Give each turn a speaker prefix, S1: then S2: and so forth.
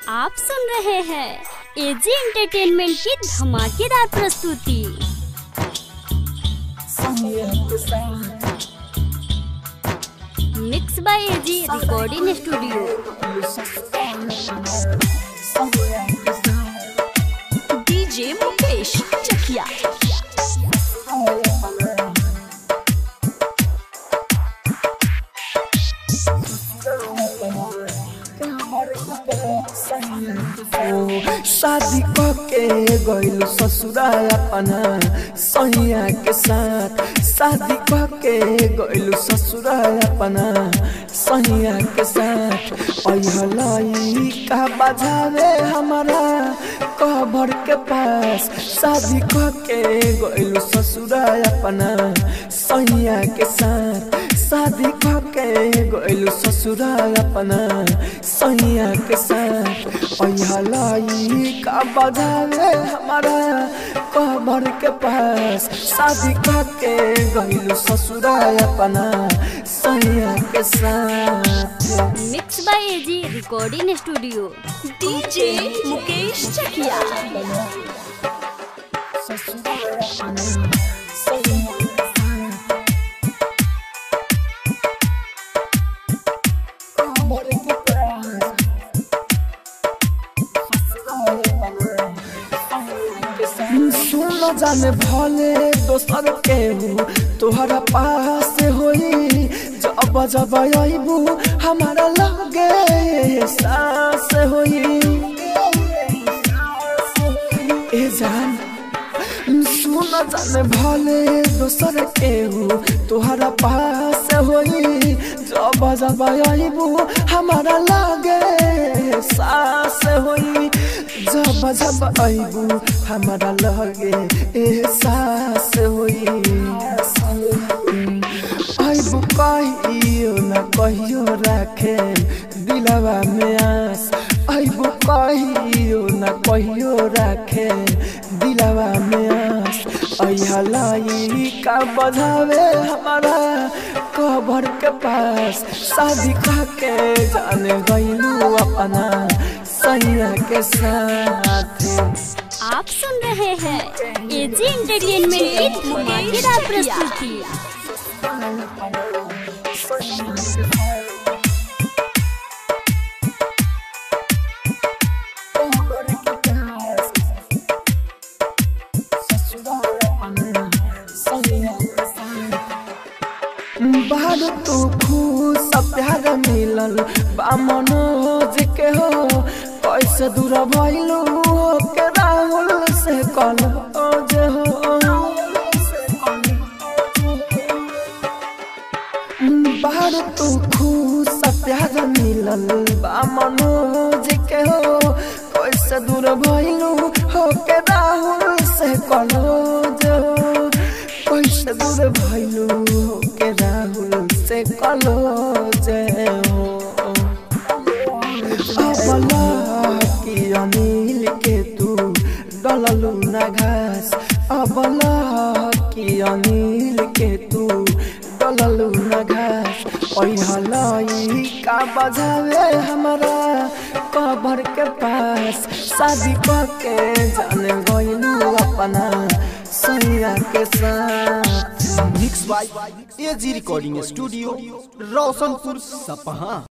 S1: आप सुन रहे हैं एजी एंटरटेनमेंट की धमाकेदार प्रस्तुति। Mix by AG recording studio. DJ Mukesh Chakiya.
S2: शादी के गइल ससुराल अपना सैया के साथ। शादी के गइल ससुराल अपना सैया के साथ। अहलाई का बजावे हमारा कबर के पास। शादी के गइल ससुराल अपना सैया के साथ। शादी के गइल ससुराल अपना सैया के साथ। अहलाई का बजावे हमारा कबर के पास। शादी के गइल ससुराल अपना सैया के साथ।
S1: Mix by AG recording studio. DJ Mukesh Chakiya.
S2: सुन जाने भले दोसर के तोहरा पास होई। जब जब आईबू हमारा लगे सास होई। ए जान सुन जाने भले दोसर के तोहरा पास होई। जब जब आईबू हमारा लगे सास होई। जब जब आईबू हमारा लगे एहसास होई। आईबू कहियो न कहियो रखे दिलवा में आस। आईबू कहियो न कहियो रखे दिलवा में आस। अहलाई का बजावे हमारा कबर के पास। शादी के जाने गइलू अपना सैया के साथ।
S1: आप सुन रहे हैं एजी एंटरटेनमेंट की धमाकेदार प्रस्तुति।
S2: बाहर तू खुश प्यार मिलल बा मनोज के हो। कैसे दूर भइलू के राहुल से कल जे हो। बाहर तू खुश प्यार मिलल बा मनोज के हो। कैसे दूर भइलू के राहुल से कल जे हो। कैसे दूर भइलू के राहुल से कल जे हो। की अनिल के तू डललू ना घास। अबला की अनिल के तू डललू ना घास। अहलाई का बजावे हमारा कबर के पास। शादी के जाने गइलू अपना सैया के साथ।
S3: Mix by AG recording studio, Roshanpur Sapaha.